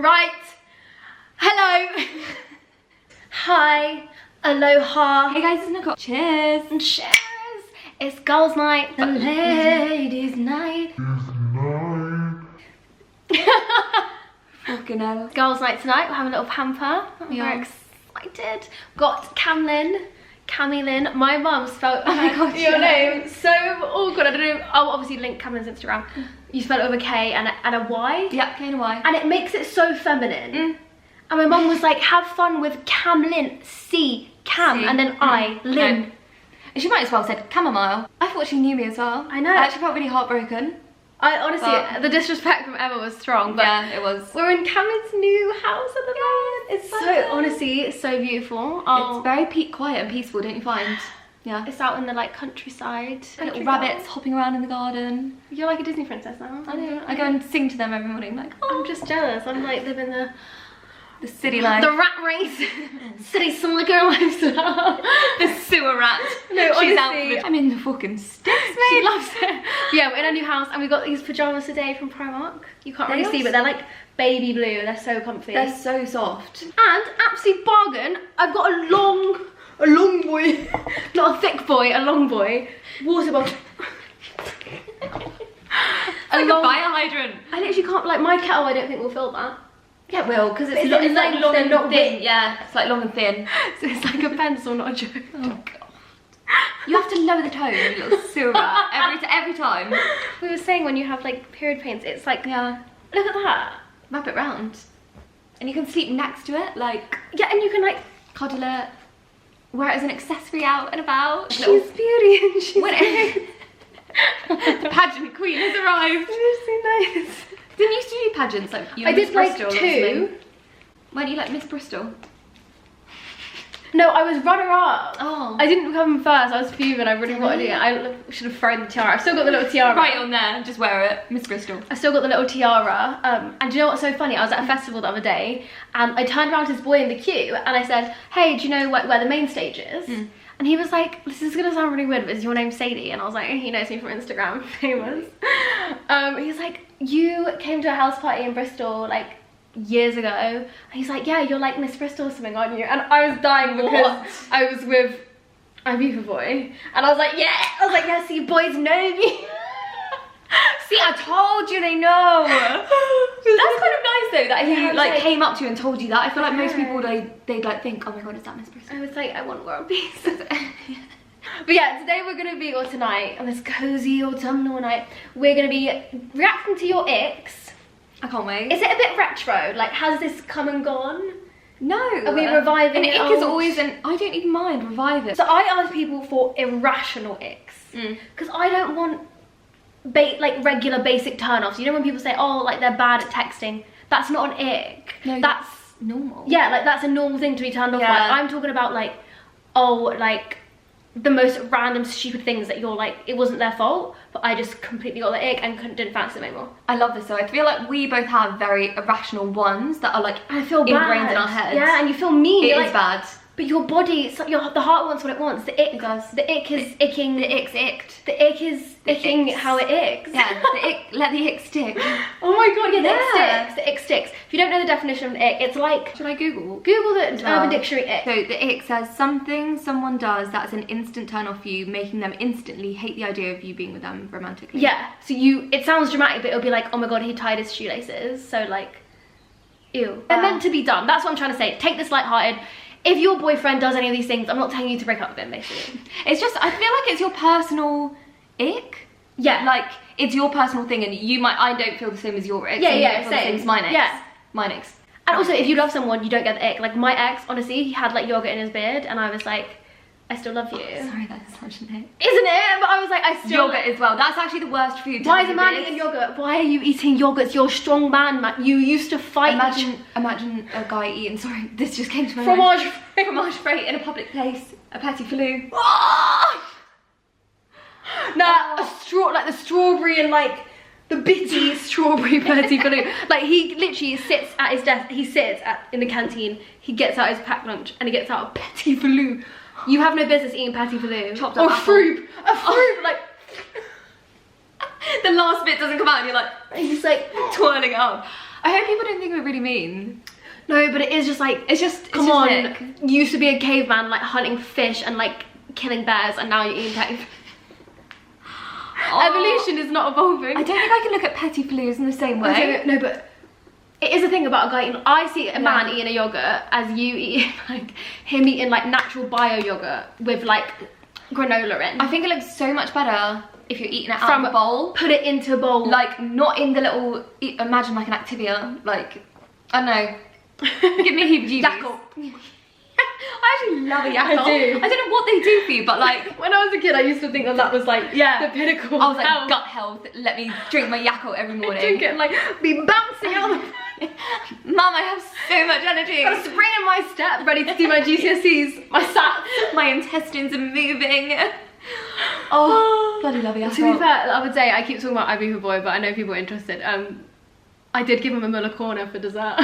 Right. Hello. Hi. Aloha. Hey guys, it's Nicole. Cheers. And cheers. It's girls' night. The ladies' night. Fucking hell. Girls' night tonight. We're having a little pamper. I'm very excited. Got Cammy Lynn. My mum spelled your name so awkward. I don't know. I'll obviously link Camlynn's Instagram. You spell it with a K and a Y. Yeah, K and a Y. And it makes it so feminine. And my mum was like, have fun with Camlyn, Cam, and then I, Lynn. No. And she might as well have said chamomile. I thought she knew me as well. I know. I actually felt really heartbroken. I honestly, the disrespect from Emma was strong, but yeah, it was. We're in Camlyn's new house at the moment. It's so, honestly, it's so beautiful. It's very quiet and peaceful, don't you find? Yeah. It's out in the like countryside. Little rabbits hopping around in the garden. You're like a Disney princess now. I know. I go and sing to them every morning, like, oh. I'm just jealous. I'm like living the city life. The rat race. City slicker lifestyle. The sewer rat. No, she's honestly, out for the... I'm in the fucking sticks, mate. She loves it. Yeah, we're in a new house and we got these pajamas today from Primark. You can't really see, but they're like baby blue. They're so comfy. They're so soft. And absolute bargain. I've got a long boy, not a thick boy, a long boy. Water bottle. Like a fire hydrant. I literally can't, like my kettle I don't think will fill that. Yeah, it will, because it's like long and thin. Yeah, it's like long and thin. So it's like a pencil, not a joke. Oh god. You have to lower the tone, you little sewer rat, every time. We were saying when you have like period pains, it's like, yeah. Look at that. Wrap it round. And you can sleep next to it, like. Yeah, and you can like cuddle it. Wear it as an accessory out and about. She's beauty and she's the pageant queen has arrived. She's so nice. Didn't you used to do pageants like you? I did like Bristol 2. Weren't you like Miss Bristol? No, I was runner-up. Oh. I didn't come first. I was fuming. I really wanted it. I should have thrown the tiara. I've still got the little tiara. Right on there. Just wear it, Miss Bristol. I still got the little tiara. And do you know what's so funny? I was at a festival the other day, and I turned around to this boy in the queue, and I said, "Hey, do you know where the main stage is?" And he was like, "This is gonna sound really weird, but is your name Sadie?" And I was like, "He knows me from Instagram, famous." He's like, "You came to a house party in Bristol like years ago." And he's like, "Yeah, you're like Miss Bristol or something, aren't you?" And I was dying because I was with Ibiza boy, and I was like, "Yeah." I was like, "Yeah, see, boys know me." See, I told you they know. That's kind of nice though that he like came up to you and told you that. I feel like most people they'd like think, oh my god, is that Miss Bristol? I was like, I want world peace. But yeah, today we're gonna be, or tonight, on this cozy autumnal night, we're gonna be reacting to your icks. I can't wait. Is it a bit retro? Like, has this come and gone? No. Are we reviving an ick is always an, I don't even mind, revive it. So I ask people for irrational icks. Because I don't want like regular basic turn-offs. You know when people say, oh, like they're bad at texting? That's not an ick. No, that's normal. Yeah, like that's a normal thing to be turned off by. I'm talking about like, oh, like the most random stupid things that you're like, it wasn't their fault, but I just completely got the ick and didn't fancy them anymore. I love this though. I feel like we both have very irrational ones that are like I feel ingrained in our heads. Yeah, and you feel mean. It is like, bad. But your body, it's like the heart wants what it wants. The ick does. The ick is icking. The ick's icked. The ick is icking how it icks. Yeah, the ick, let the ick stick. Oh my god, yeah, the ick sticks. The ick sticks. If you don't know the definition of an ick, it's like... Should I Google? Google the Urban Dictionary ick. So the ick says, something someone does that's an instant turn off for you, making them instantly hate the idea of you being with them romantically. Yeah, so it sounds dramatic, but it'll be like, oh my god, he tied his shoelaces. So like, ew. They're meant to be done. That's what I'm trying to say. Take this lighthearted. If your boyfriend does any of these things, I'm not telling you to break up with him, basically. It's just, I feel like it's your personal ick. Yeah. Like, it's your personal thing, and I don't feel the same as your ick. Yeah, same. Same as mine icks. Yeah. Mine icks. And also, if you love someone, you don't get the ick. Like, my ex, honestly, he had, like, yogurt in his beard, and I was like, I still love you. Oh, sorry, that is such an ick. Isn't it? But I was like, I still... Yogurt as well. That's actually the worst food. Why is a man eating yogurt? Why are you eating yogurt? You're a strong man, man. You used to fight. Imagine a guy eating, sorry, this just came to my mind. Fromage frais in a public place. A petit filou. Nah, like the strawberry and like the bitty strawberry petit filou. Like he literally sits at his desk, in the canteen, he gets out his packed lunch and he gets out a petit filou. You have no business eating petit filou. Chopped up or fruit. Like the last bit doesn't come out and you're like, he's like twirling it up. I hope people don't think we're really mean. No, but it is just like, come on, you used to be a caveman like hunting fish and like killing bears, and now you're eating cave. Evolution is not evolving. I don't think I can look at petty flues in the same way. No, but it is a thing about a guy eating. I see a man eating a yogurt as you eat like him eating like natural bio yogurt with like granola in. I think it looks so much better if you're eating it out of a bowl. Put it into a bowl. Like, not in the little, imagine like an Activia, like, I don't know. Give me a heebie-jeebies. Yakult. I actually love a Yakult. I do. I don't know what they do for you, but like... When I was a kid, I used to think that was like the pinnacle I was of like, health. gut health, let me drink my Yakult every morning. Drink it and like, be bouncing out of the... Mum, I have so much energy. Got a spring in my step, ready to do my GCSEs, my SATs. My intestines are moving. Oh, bloody love a Yakult. To be fair, the other day, I keep talking about Ibiza Boy, but I know people are interested. I did give him a Muller corner for dessert.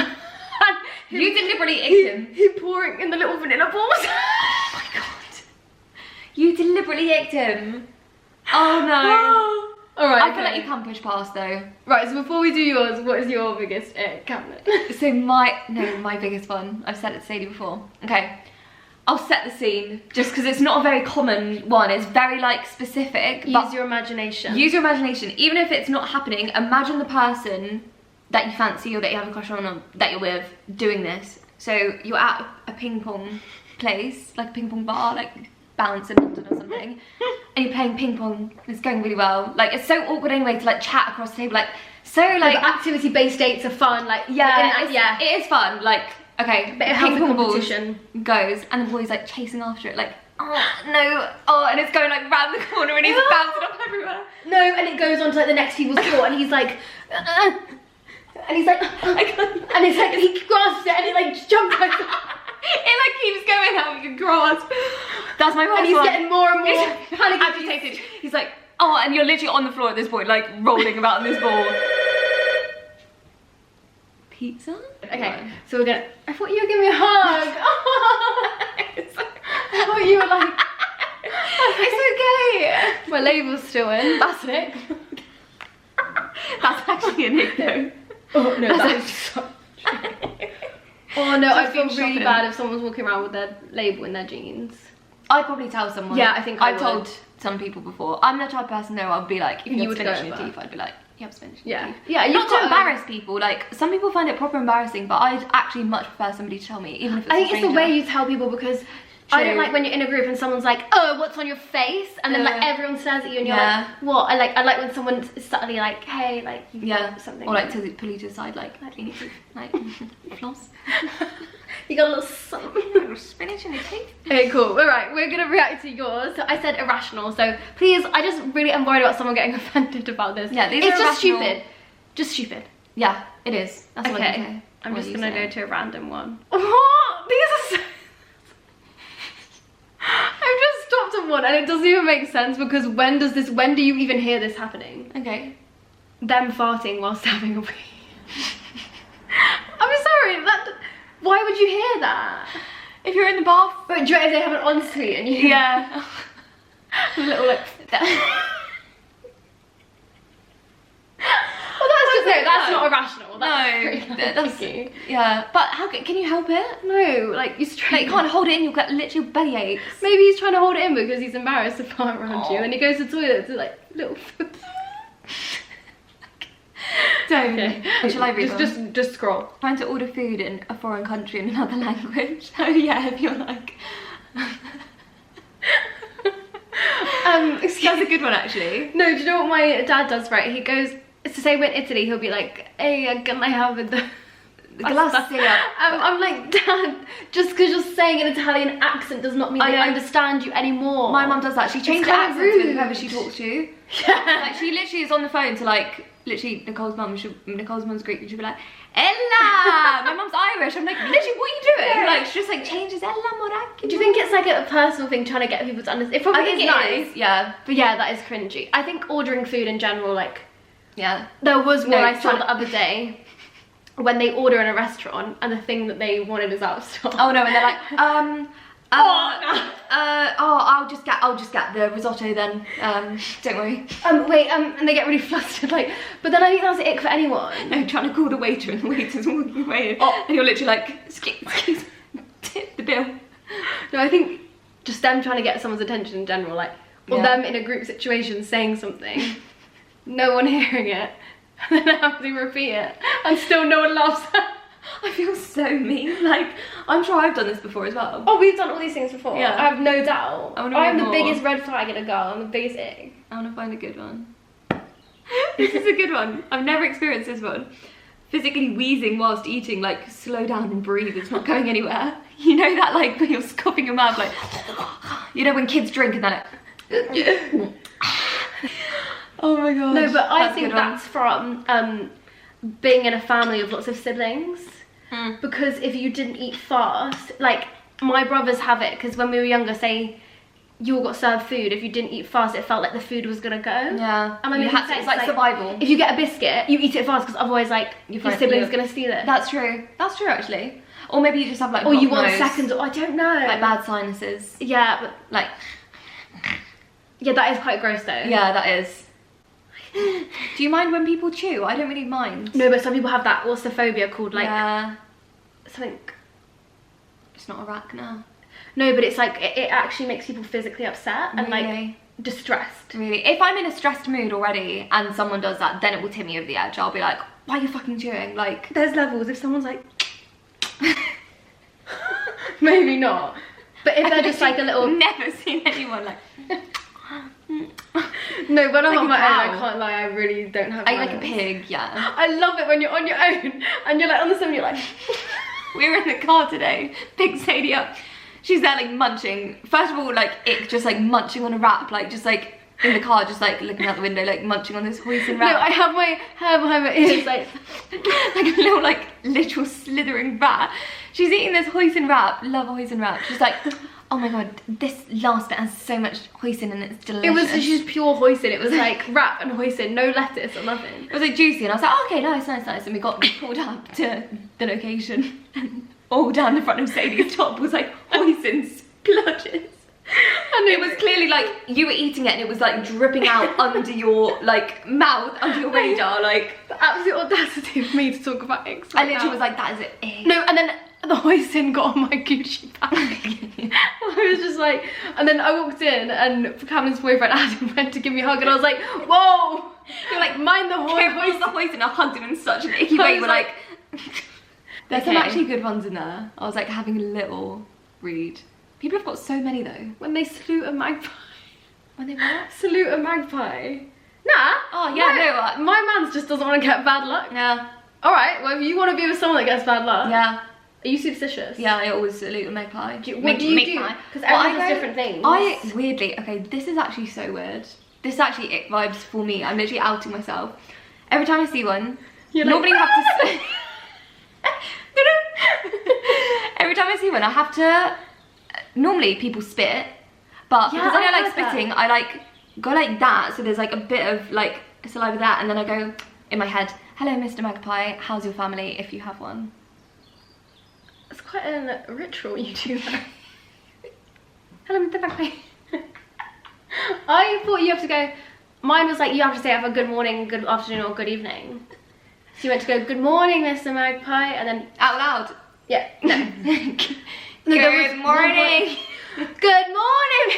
You deliberately ate him. He pouring in the little vanilla balls. Oh my god. You deliberately ate him. Oh no. Alright, I feel like you can push past though. Right, so before we do yours, what is your biggest cabinet? So my biggest one, I've said it to Sadie before. Okay, I'll set the scene, just because it's not a very common one. It's very like specific. Use your imagination. Use your imagination. Even if it's not happening, imagine the person that you fancy or that you have a crush on or that you're with doing this. So you're at a ping pong place, like a ping pong bar, like Balance in London or something, and you're playing ping pong. It's going really well. Like, it's so awkward anyway to like chat across the table. Like, so like activity-based dates are fun. Like, it is fun. Like, okay, but ping pong competition goes, and the boy's like chasing after it, like, oh no, oh, and it's going like round the corner, and he's bouncing off everywhere. No, and it goes on to like the next people's floor, and he's like. And he's like, and it's like he grasps it and it like jumps like it like keeps going out of your grasp. That's my first and he's one. getting more and more panicky. Agitated. He's like, oh, and you're literally on the floor at this point, like rolling about in this ball. Pizza? Okay, so we're gonna. I thought you were giving me a hug. I thought you were like. It's okay. My label's still in. That's Nick. That's actually a Nick though. Oh no, that's so Oh no, I feel really shopping. bad if someone's walking around with their label in their jeans. I'd probably tell someone. Yeah, I think I've told some people before. I'm the type of person though, I'd be like, if you have spinach in your over. teeth, I'd be like, you have spinach in Yeah. your teeth. Yeah, Not to embarrass people, like, some people find it proper embarrassing, but I'd actually much prefer somebody to tell me, even if it's I think a it's the stranger. way you tell people, because I don't like when you're in a group and someone's like, oh, what's on your face? And then like everyone stares at you and you're like, what? I like when someone's subtly like, hey, like you've got something. Or like to pull you to the side, like you need to like floss. You got a little something. A little spinach in your teeth. Okay, cool. Alright, we're gonna react to yours. So I said irrational, so please, I just really am worried about someone getting offended about this. Yeah, these it's are just irrational. stupid. Just stupid. Yeah, it is. That's what I can Okay. say. I'm just gonna go to a random one. What? These are so I've just stopped at one and it doesn't even make sense, because when do you even hear this happening? Okay. Them farting whilst having a wee. I'm sorry, why would you hear that? If you're in the bath. But do you know if they have an ensuite and you Yeah. a little like Well, that's not irrational. That's yeah. But how can you help it? No, like you straight. Like, you can't hold it in. You'll get literally belly aches. Maybe he's trying to hold it in because he's embarrassed to fart around you, and he goes to the toilet to like little. Don't. Okay. Shall I read just scroll. Trying to order food in a foreign country in another language. Oh yeah, if you're like. That's a good one actually. No, do you know what my dad does? Right, he goes to say we're in Italy. He'll be like, "Hey, can I have the glass syrup?" I'm like, Dad, just because you're saying an Italian accent does not mean they understand you anymore. My mum does that. She changes accents with whoever she talks to. Yeah. Like, she literally is on the phone to like. Literally, Nicole's mum's Greek, and she'll be like, Ella! My mum's Irish. I'm like, literally, what are you doing? Yeah. Like, she just like changes Ella Moracchi. Do you think it's like a personal thing trying to get people to understand? It probably is nice. Yeah. But yeah, that is cringy. I think ordering food in general, like, yeah. There was one I saw the other day when they order in a restaurant and the thing that they wanted is out of stock. Oh no, and they're like, I'll just get the risotto then. Don't worry. Wait, and they get really flustered, like, but then I think that's ick for anyone. No, trying to call the waiter and the waiter's walking away, and you're literally like, excuse me, tip the bill. No, I think just them trying to get someone's attention in general, like, or them in a group situation saying something, no one hearing it, and then having to repeat it, and still no one laughs at. I feel so mean. Like, I'm sure I've done this before as well. Oh, we've done all these things before. Yeah. I have no doubt. I'm the biggest red flag in a girl. I'm the biggest ick. I want to find a good one. This is a good one. I've never experienced this one. Physically wheezing whilst eating, like, slow down and breathe. It's not going anywhere. You know that, like, when you're scoffing your mouth, like, you know when kids drink and they're like, oh my god. No, but I think that's from being in a family of lots of siblings. Because if you didn't eat fast, like, my brothers have it, because when we were younger, say you all got served food, if you didn't eat fast, it felt like the food was gonna go. Yeah. And it's like survival. If you get a biscuit, you eat it fast, because otherwise, like, your sibling's gonna steal it. That's true. That's true, actually. Or maybe you just have, like, or you want nose, seconds, or I don't know. like bad sinuses. Yeah, but like, yeah, that is quite gross though. Yeah, that is. Do you mind when people chew? I don't really mind. No, but some people have that, what's the phobia called? Like, something. It's not a rack now. No, but it's like, it actually makes people physically upset and like distressed. Really? If I'm in a stressed mood already and someone does that, then it will tip me over the edge. I'll be like, why are you fucking chewing? Like, there's levels. If someone's like, maybe not. But if they're just like a little. Never seen anyone like. No, when I'm on my own, I can't lie, I really don't have I like a pig, yeah. I love it when you're on your own and you're like on the side, you're like. We were in the car today, picked Sadie up. She's there like munching. First of all, like, ick, just like munching on a wrap, like just like in the car, just like looking out the window, like munching on this hoisin wrap. No, I have my hair behind my ears, like like a little, like, literal slithering rat. She's eating this hoisin wrap, love a hoisin wrap. She's like, oh my god, this last bit has so much hoisin and it's delicious. It was just pure hoisin. It was like wrap and hoisin, no lettuce or nothing. It was like juicy, and I was like, oh, okay, nice. And we got pulled up to the location, and all down the front of Sadie's top was like hoisin splodges. And it was clearly like you were eating it and it was like dripping out under your like mouth, under your radar, like the absolute audacity of me to talk about eggs. I literally was like, that is it. No, and then the hoisin got on my Gucci bag. I was just like, and then I walked in and Cameron's boyfriend Adam went to give me a hug and I was like, whoa! You're like, mind the hoisin. I hugged him in such an icky way. We're like, there's some actually good ones in there. I was like having a little read. People have got so many though. When they salute a magpie. When they what? Salute a magpie. Nah. Oh yeah, no. My man just doesn't want to get bad luck. Yeah. Alright, well if you want to be with someone that gets bad luck. Yeah. Are you superstitious? Yeah, I always salute a magpie. What do you do? Because everyone has different things. Weirdly, okay, this is actually so weird. This is actually ick vibes for me. I'm literally outing myself. Every time I see one, normally you have to say... Every time I see one, I have to... Normally people spit, but because I like spitting, I like go like that, so there's like a bit of like saliva there, and then I go in my head, hello Mr. Magpie, how's your family, if you have one. It's quite a ritual you do that. Hello Mr. Magpie. I thought you have to go, mine was like you have to say have a good morning, good afternoon or good evening. So you went to go, good morning Mr. Magpie, and then out loud. Yeah, no. Good morning. Good morning.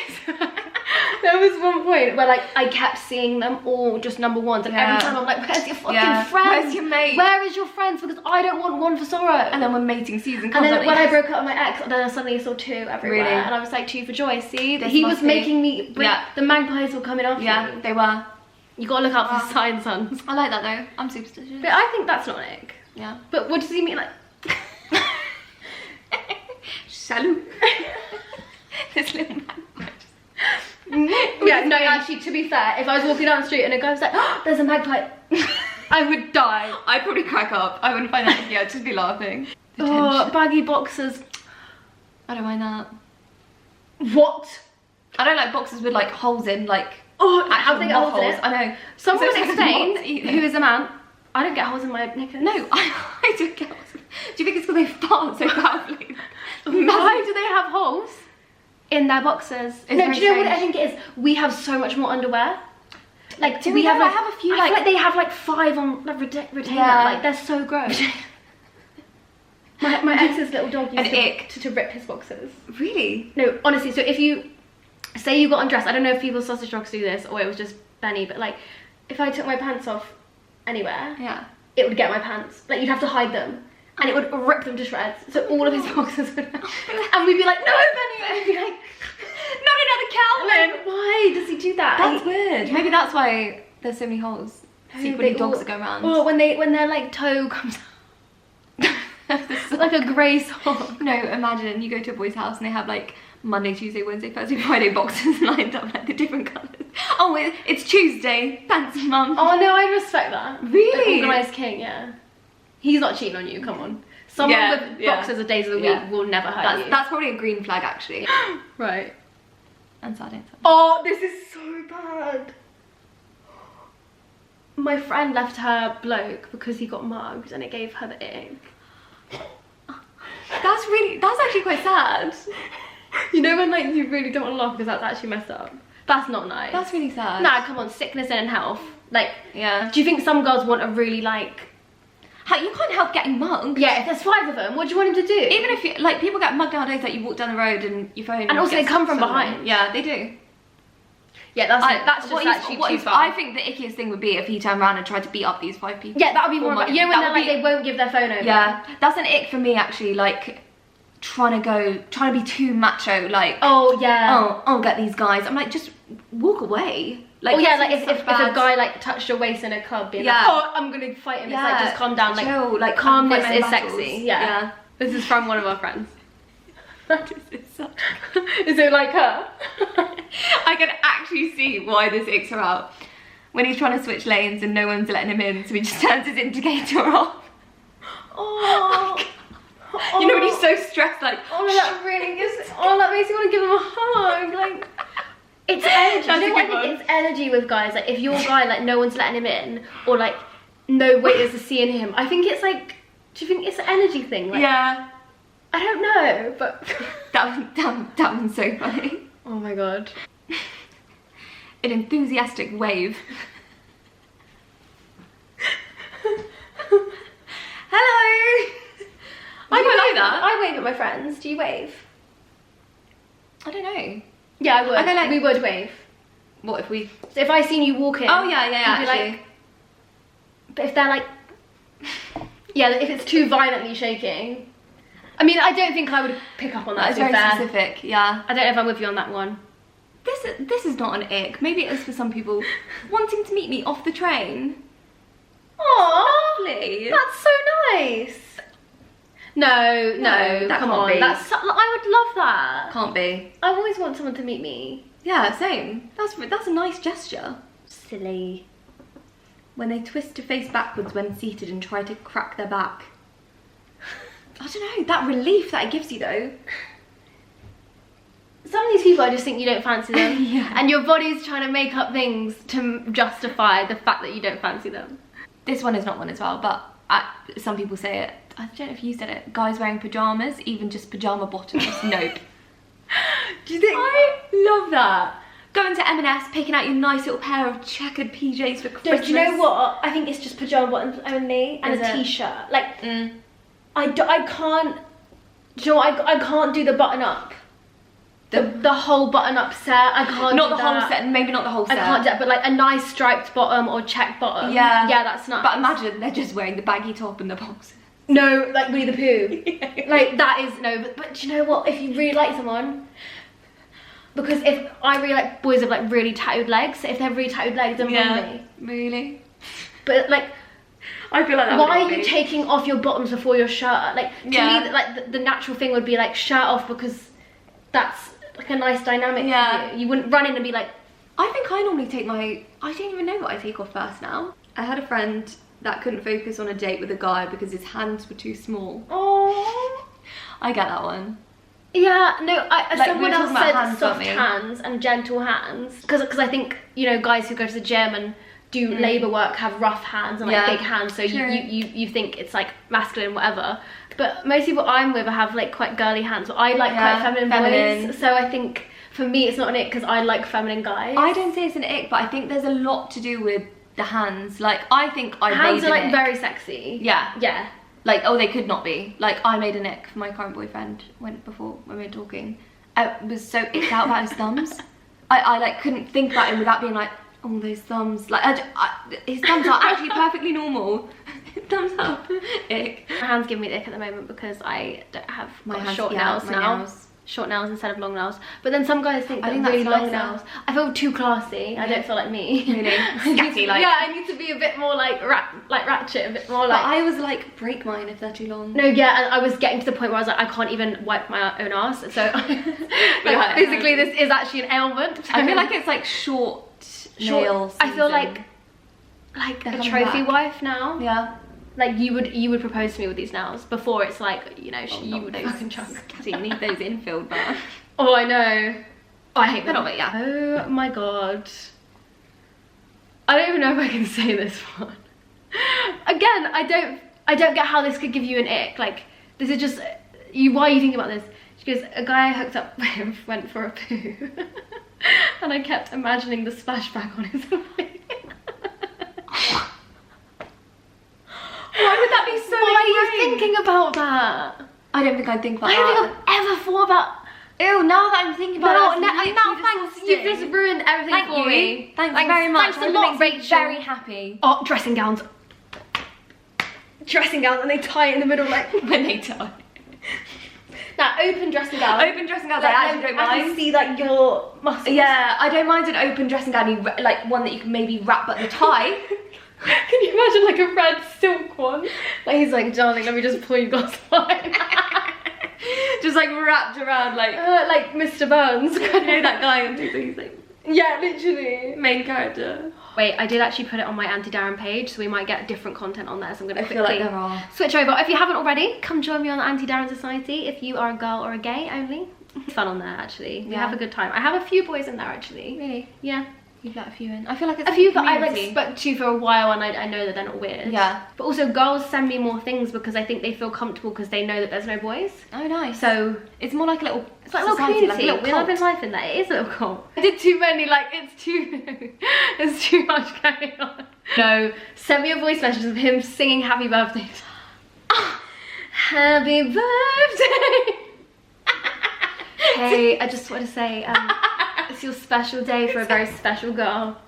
There was one point where like I kept seeing them all just number ones, and every time I'm like, where's your fucking friends? Where's your mate? Where is your friends? Because I don't want one for sorrow. And then when mating season comes, and then when I broke up with my ex, then I suddenly saw two everywhere, and I was like, two for joy. See, he was making me. The magpies were coming off. Yeah, they were. You gotta look out for signs, sons. I like that though. I'm superstitious. But I think that's not an ick. Yeah. But what does he mean like? Salut. This little magpie. Yeah, no, actually, to be fair, if I was walking down the street and a guy was like, oh, there's a magpie, I would die. I'd probably crack up. I wouldn't find that funny. I'd just be laughing. Oh, baggy boxers. I don't mind that. What? I don't like boxers with like holes in, like. Oh, how they get holes in it? I know. Someone explained who is a man. I don't get holes in my knickers. No, I don't get holes. Do you think it's because they fart so powerfully? Why do they have holes? in their boxers. It's No, very do you know what I strange. think it is? We have so much more underwear. Like, Do we we have know? like, I have a few, I feel like- they have like 5 on like, retainer. Yeah. Like, they're so gross. my ex's little dog used An ick. to rip his boxers. Really? No, honestly, so if you, say you got undressed, I don't know if people's sausage dogs do this or it was just Benny, but like, if I took my pants off anywhere, Yeah. it would get my pants. Like, you'd have to hide them. And it would rip them to shreds. So all of his boxers would and we'd be like, no, Benny! And he'd be like, Not another Calvin! like, why does he do that? That's weird. Yeah. Maybe that's why there's so many holes. Secretly dogs that go around. Or when their like toe comes out. Like a grey sock. No, imagine you go to a boy's house and they have like Monday, Tuesday, Wednesday, Thursday, Friday boxes lined up like the different colours. Oh, it's Tuesday. Fancy mum. Oh no, I respect that. Really? The organised king, yeah. He's not cheating on you, come on. Someone Yeah, with yeah. boxers of days of the week Yeah. will never hurt you. That's probably a green flag actually. right. And sardines. Oh, this is so bad. My friend left her bloke because he got mugged and it gave her the ick. That's actually quite sad. You know when like you really don't want to laugh because that's actually messed up? That's not nice. That's really sad. Nah, come on, sickness and health. Like, Yeah. do you think some girls want a really like... You can't help getting mugged. Yeah, if there's 5 of them, what do you want him to do? Even if you, like, people get mugged nowadays, like you walk down the road and your phone. And also they gets come from stolen. behind. Yeah, they do. Yeah, that's What just is- actually what too is- far. I think the ickiest thing would be if he turned around and tried to beat up these 5 people. Yeah, that would be Or more mug about... You know when them. they're That like, would they won't give their phone over? Yeah, that's an ick for me actually, like trying to be too macho, like Oh, yeah. oh, I'll get these guys. I'm like, just walk away. Like, Oh yeah, this like is if such a bad- guy like touched your waist in a club, being Yeah. like, oh, I'm gonna fight him. It's like, just calm down. Like, chill, like calmness women is battles. sexy. Yeah. This is from one of our friends. It's such- Is it like her? I can actually see why this icks her out. When he's trying to switch lanes and no one's letting him in, so he just turns his indicator off. Oh. You know when he's so stressed, like, Oh no, that really is. Oh, that makes me want to give him a hug. Like, it's energy. That's You know a what I good think? one. It's energy with guys. Like, if you're a guy, like no one's letting him in, or like no waiters are seeing him. I think it's like, do you think it's an energy thing? Like, yeah. I don't know, but That one's so funny. oh my god. An enthusiastic wave. Hello! I quite like that. I wave at my friends. Do you wave? I don't know. Yeah, I would. I go like- we would wave. What if we... So if I seen you walking, Oh yeah, you'd be actually. like, but if they're like, yeah, if it's too violently shaking, I mean, I don't think I would pick up on that. That's to be very fair. specific, yeah. I don't know if I'm with you on that one. This is not an ick. Maybe it is for some people. Wanting to meet me off the train. Oh, Lovely. that's so nice. No, that come can't on. be. That's I would love that. Can't be. I always want someone to meet me. Yeah, same. That's a nice gesture. Silly. When they twist to face backwards when seated and try to crack their back. I don't know, that relief that it gives you though. Some of these people, I just think you don't fancy them. Yeah. And your body's trying to make up things to justify the fact that you don't fancy them. This one is not one as well, but some people say it. I don't know if you said it. Guys wearing pajamas, even just pajama bottoms. Nope. Do you think? I love that. Going to M&S, picking out your nice little pair of checkered PJs for Christmas. Do you know what? I think it's just pajama bottoms only and Is a it? t-shirt. Like, Mm. I can't, do you know what? I can't do the button up. The whole button up set, I can't Not do the that. whole set, maybe not the whole I set. can't do that, but like a nice striped bottom or check bottom. Yeah. Yeah, that's nice. But imagine they're just wearing the baggy top and the boxers. No, like Winnie the Pooh. Like that is, no, but do you know what? If you really like someone, because if I really like boys with like really tattooed legs, so if they're really tattooed legs, then me. Really? But like, I feel like that why would are you be. taking off your bottoms before your shirt? Like, to Yeah. me, like the natural thing would be like shirt off, because that's like a nice dynamic Yeah. for you. You wouldn't run in and be like, I think I normally take I don't even know what I take off first now. I had a friend that couldn't focus on a date with a guy because his hands were too small. oh. I get that one. Yeah, no, Like, someone we were else talking about said hands, soft weren't we? hands and gentle hands. Because I think, you know, guys who go to the gym and do labour work have rough hands and like big hands, so True. you think it's like masculine, whatever. But most people I'm with have like quite girly hands. I like quite feminine boys, so I think for me it's not an ick because I like feminine guys. I don't say it's an ick, but I think there's a lot to do with the hands. Like, I think hands are like ick. very sexy. Yeah. Like, oh, they could not be. Like, I made an ick for my current boyfriend when we were talking. I was so icked out about his thumbs. I like couldn't think about him without being like, oh, those thumbs. Like, his thumbs are actually perfectly normal. Thumbs up. Ick. My hands give me the ick at the moment because I don't have My hands, short nails now. Short nails instead of long nails. But then some guys think that really long nails. I feel too classy. Yeah. I don't feel like me. Really? Scatty, like. Yeah, I need to be a bit more like ratchet, a bit more like. But I was like, break mine if they're too long. No, yeah, and I was getting to the point where I was like, I can't even wipe my own ass. So like, physically, this is actually an ailment. I feel like it's like short nails. I feel like a trophy wife now. Yeah. Like you would propose to me with these nails. Before it's like, you know, you would fucking trust. So you need those infilled back. Oh, I know. Oh, I hate them. But yeah. Oh my god. I don't even know if I can say this one. Again, I don't get how this could give you an ick. Like, this is just why are you thinking about this? She goes, a guy I hooked up with went for a poo. And I kept imagining the splashback on his face. Why would that be so Why are you thinking about that? I don't think I'd think about I don't think I've ever thought about. Ew, now that I'm thinking about it, now thanks. You've just ruined everything for me. Thanks very much. Thanks a lot, Rachel. Very happy. Oh, dressing gowns. Dressing gowns, and they tie it in the middle like When they tie. Now, open dressing gown. Open dressing gowns, I actually don't mind. I can see like your muscles. Yeah, I don't mind an open dressing gown, like one that you can maybe wrap at the tie. Can you imagine like a red silk one? Like he's like, darling, let me just pull your glass line. Just like wrapped around like Mr. Burns. You know that guy on TikTok, he's like, yeah, literally. main character. Wait, I did actually put it on my Auntie Darren page, so we might get different content on there, so I'm going to feel like there are. switch over. If you haven't already, come join me on the Auntie Darren Society if you are a girl or a gay only. It's fun on there, actually. We have a good time. I have a few boys in there, actually. Really? Yeah. You've let a few in. I feel like it's a few that I like spoke to for a while, and I know that they're not weird. Yeah. But also girls send me more things because I think they feel comfortable because they know that there's no boys. Oh, nice. So it's more like a little. It's like a little community. Like a little we live in life in there. It is a little cult. I did too many. Like it's too much going on. No, send me a voice message of him singing "Happy Birthday." Happy birthday. Hey, I just want to say. It's your special day for a very special girl.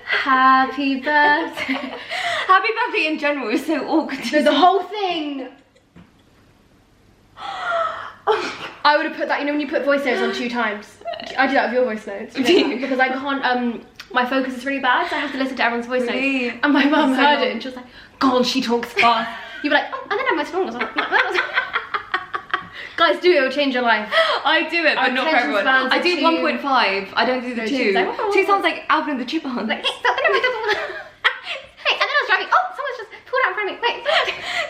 Happy birthday. Happy birthday in general is so awkward. No, the whole thing. I would have put that, you know when you put voice notes on 2 times? I do that with your voice notes. You know, because I can't, my focus is really bad, so I have to listen to everyone's voice notes. And my mum heard it and she was like, God, she talks fast. You'd be like, oh, and then I'm my Guys, do it, it'll change your life. I do it, but not for everyone. I do 1.5. I don't do the 2. 2 sounds like Alvin and the Chipmunks. Like, hey, stop, hey, and then I was driving. Oh, someone's just pulled out in front of me. Wait.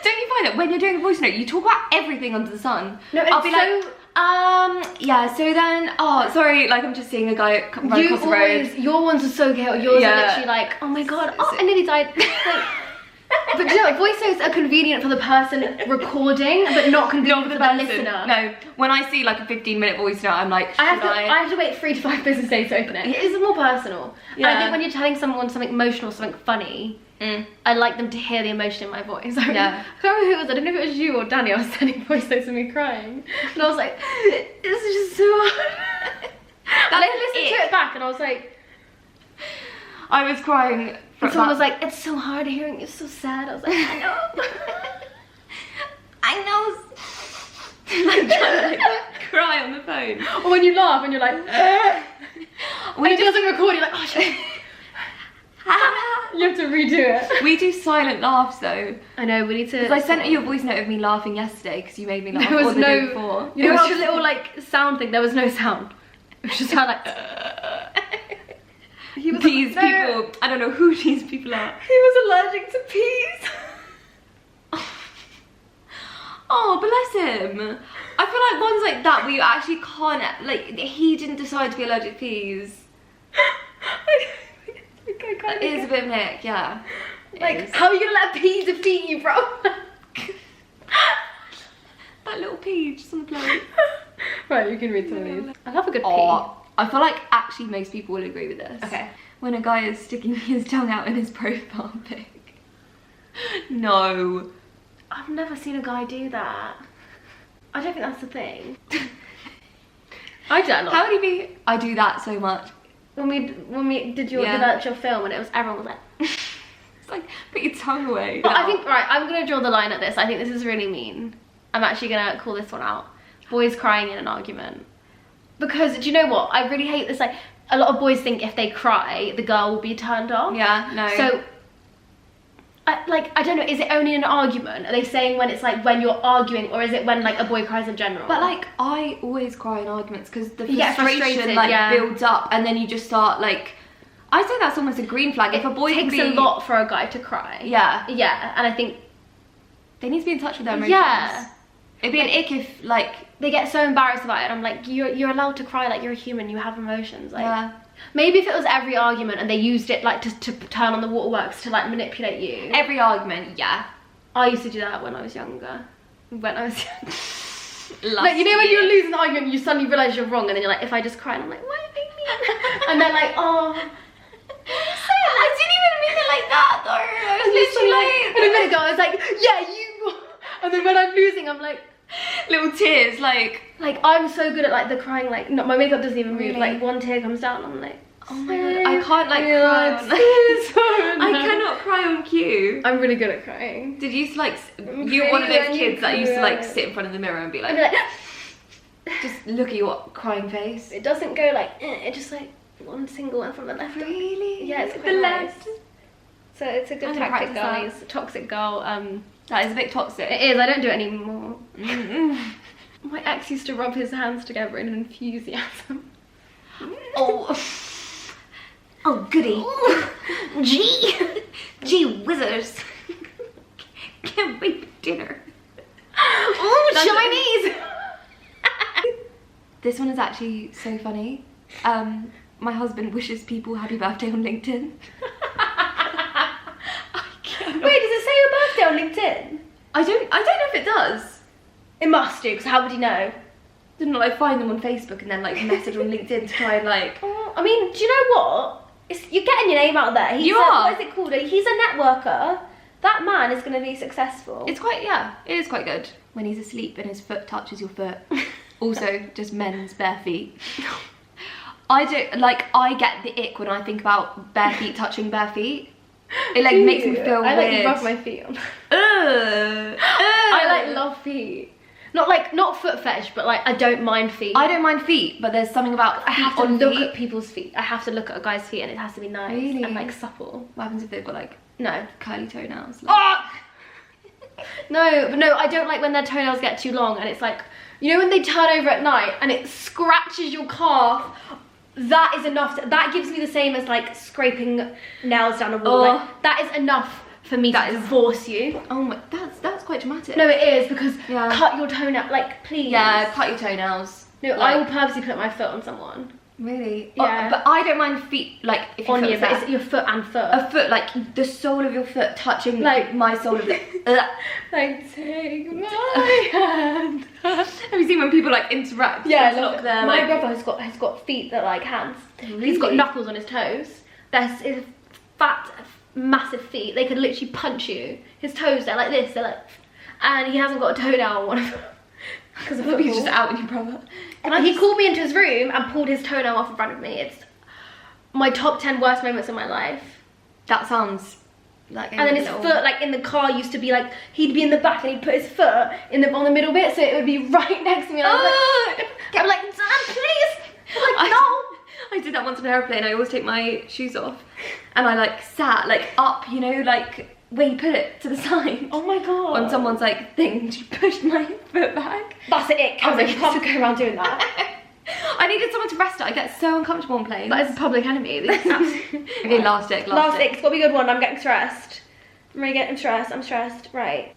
Don't you find that when you're doing a voice note, you talk about everything under the sun? No, I'll be like, yeah, so then, oh, sorry, like I'm just seeing a guy run across the road. Your ones are so chaotic. Yours are literally like, oh my God, oh, I nearly died. But you know, like, voice notes are convenient for the person recording, but not convenient for the listener. No, when I see like a 15-minute voice note, I'm like, I have to wait 3 to 5 business days to open it. It is more personal. Yeah. I think when you're telling someone something emotional, something funny, I like them to hear the emotion in my voice. I can't remember who it was. I don't know if it was you or Danny. I was sending voice notes of me crying, and I was like, this is just so hard. I listened to it back, and I was like, I was crying. And someone was like, it's so hard hearing you so sad. I was like, I know. I know. Like, trying to like, cry on the phone. Or when you laugh and you're like, and it doesn't record, you're like, oh shit. You have to redo it. We do silent laughs though. I know, we need to. Because I sent you a voice note of me laughing yesterday because you made me laugh. There was day before. You know, the little like sound thing, there was no sound. It was just kind of like, these people, I don't know who these people are. He was allergic to peas. Oh, bless him. I feel like ones like that where you actually can't, like, he didn't decide to be allergic to peas. I think I kind It is a bit of an ick, yeah. Like, how are you gonna let a pea defeat you, bro? That little pea just on the plate. Right, you can read some of these. I love a good pea. Oh, I feel like actually most people will agree with this. Okay. When a guy is sticking his tongue out in his profile pic. No. I've never seen a guy do that. I don't think that's the thing. I do that a lot. How would he be? I do that so much. When we did your develop your film, and it was everyone was like. It's like, put your tongue away. But I think, right, I'm gonna draw the line at this. I think this is really mean. I'm actually gonna call this one out. Boys crying in an argument. Because, do you know what? I really hate this. Like, a lot of boys think if they cry, the girl will be turned off. Yeah, no. So, I don't know, is it only an argument? Are they saying when it's like when you're arguing, or is it when like a boy cries in general? But like, I always cry in arguments because the You get frustration frustrated, like yeah. builds up, and then you just start like, I say that's almost a green flag. If a boy it takes a lot for a guy to cry. Yeah. Yeah, and I think they need to be in touch with their emotions. Yeah. It'd be an ick if like they get so embarrassed about it. I'm like, you're allowed to cry, like you're a human, you have emotions. Like, yeah. Maybe if it was every argument and they used it like to turn on the waterworks to like manipulate you. Every argument, yeah. I used to do that when I was younger. Like, you know when year. you lose an argument, you suddenly realise you're wrong, and then you're like, if I just cry, and I'm like, why are they mean? And they're like, oh. I didn't even mean it like that though. I was literally like, and a minute ago, I was like, yeah, you. And then when I'm losing, I'm like, little tears, like I'm so good at like the crying, like no, my makeup doesn't even move. Really? Like one tear comes down, I'm like, oh my god, I can't like cry on I cannot cry on cue. I'm really good at crying. Did you used to like, you're one of those kids that used to like sit in front of the mirror and be like, just look at your crying face. It doesn't go like, it just like one single one from the left. Really? Yeah, it's quite the nice. left. So it's a good I'm gonna tactic, practice guys. Toxic girl. That is a bit toxic. It is. I don't do it anymore. My ex used to rub his hands together in enthusiasm. Oh. Oh goody. Gee whizzers. Can't wait for dinner. Oh, Chinese! This one is actually so funny. My husband wishes people happy birthday on LinkedIn. Wait, does it say your birthday on LinkedIn? I don't know if it does. It must do, because how would he know? Didn't like find them on Facebook and then like message on LinkedIn to try and like. I mean, do you know what? You're getting your name out there. You are. What is it called? He's a networker. That man is going to be successful. It's quite, yeah, it is quite good. When he's asleep and his foot touches your foot. Also, just men's bare feet. I get the ick when I think about bare feet touching bare feet. It like makes me feel I weird. like rub my feet on. I like love feet. Not foot fetish, but like I don't mind feet. I don't mind feet, but there's something about I have to on look feet. at people's feet. I have to look at a guy's feet, and it has to be nice Really? and like supple. What happens if they've got like No. curly toenails? Like, Ah! No, I don't like when their toenails get too long, and it's like, you know when they turn over at night and it scratches your calf. That is enough. That gives me the same as like scraping nails down a wall. Oh. Like, that is enough for me to divorce you. Oh my, that's quite dramatic. No, it is, because Yeah. cut your toenail, like, please. Yeah, cut your toenails. No, like, I will purposely put my foot on someone. Really? Yeah. But I don't mind feet, like, if your On foot you, was but there. it's your foot and foot. A foot, like, the sole of your foot touching, Like- my sole of the... Like, take my hand. Have you seen when people, like, interact? Yeah, I Just love look it. there, My like... brother has got feet that are like hands. Really? He's got knuckles on his toes. There's fat, massive feet. They could literally punch you. His toes, they're like this. They're like, and he hasn't got a toenail on one of them. Because of He's just out with your brother. He called me into his room and pulled his toenail off in front of me. It's my top 10 worst moments of my life. That sounds like... And then his foot, like in the car, used to be like, he'd be in the back and he'd put his foot on the middle bit, so it would be right next to me. And I'm like, Dad, please. I'm like, no. I did that once on an airplane. I always take my shoes off, and I like sat like up, you know, like where you put it to the side. Oh my god. On someone's like thing, she pushed my foot back. That's it. I was like, You can't go around doing that. I needed someone to rest it. I get so uncomfortable on planes. That is a public enemy. Okay, last ick. Last ick. It's got to be a good one. I'm getting stressed. I'm really getting stressed. I'm stressed. Right.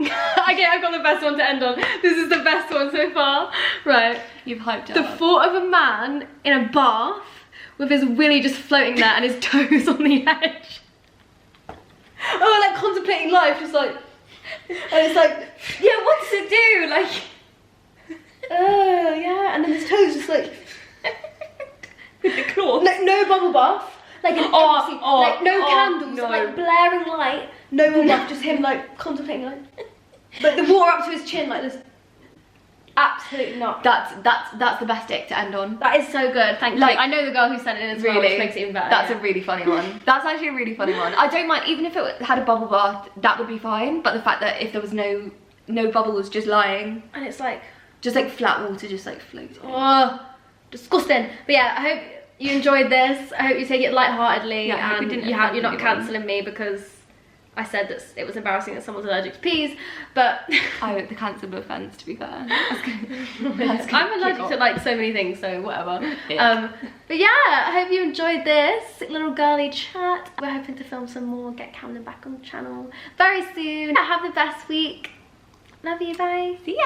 Okay, I've got the best one to end on. This is the best one so far. Right. You've hyped it The up. thought of a man in a bath with his willy just floating there and his toes on the edge. Oh, like contemplating life, just like, and it's like, yeah, what does it do? Like, oh yeah, and then his toes just like with the claws. No bubble bath, like an empty, like no candles, no. like blaring light, no bubble bath, just him like contemplating like, but the water up to his chin like this. Absolutely not. That's the best ick to end on. That is so good. Thank you. I know the girl who sent it in as well, which makes it even better. That's a really funny one. That's actually a really funny one. I don't mind, even if it had a bubble bath, that would be fine. But the fact that if there was no bubbles, just lying, and it's like just like flat water, just like floating. Oh, disgusting. But yeah, I hope you enjoyed this. I hope you take it lightheartedly, yeah, and you're not cancelling me because I said that it was embarrassing that someone's allergic to peas, but I hope the cancelled offence, to be fair. I'm allergic to like so many things, so whatever. Yeah. But yeah, I hope you enjoyed this little girly chat. We're hoping to film some more, get Camden back on the channel very soon. Have the best week. Love you, bye. See ya.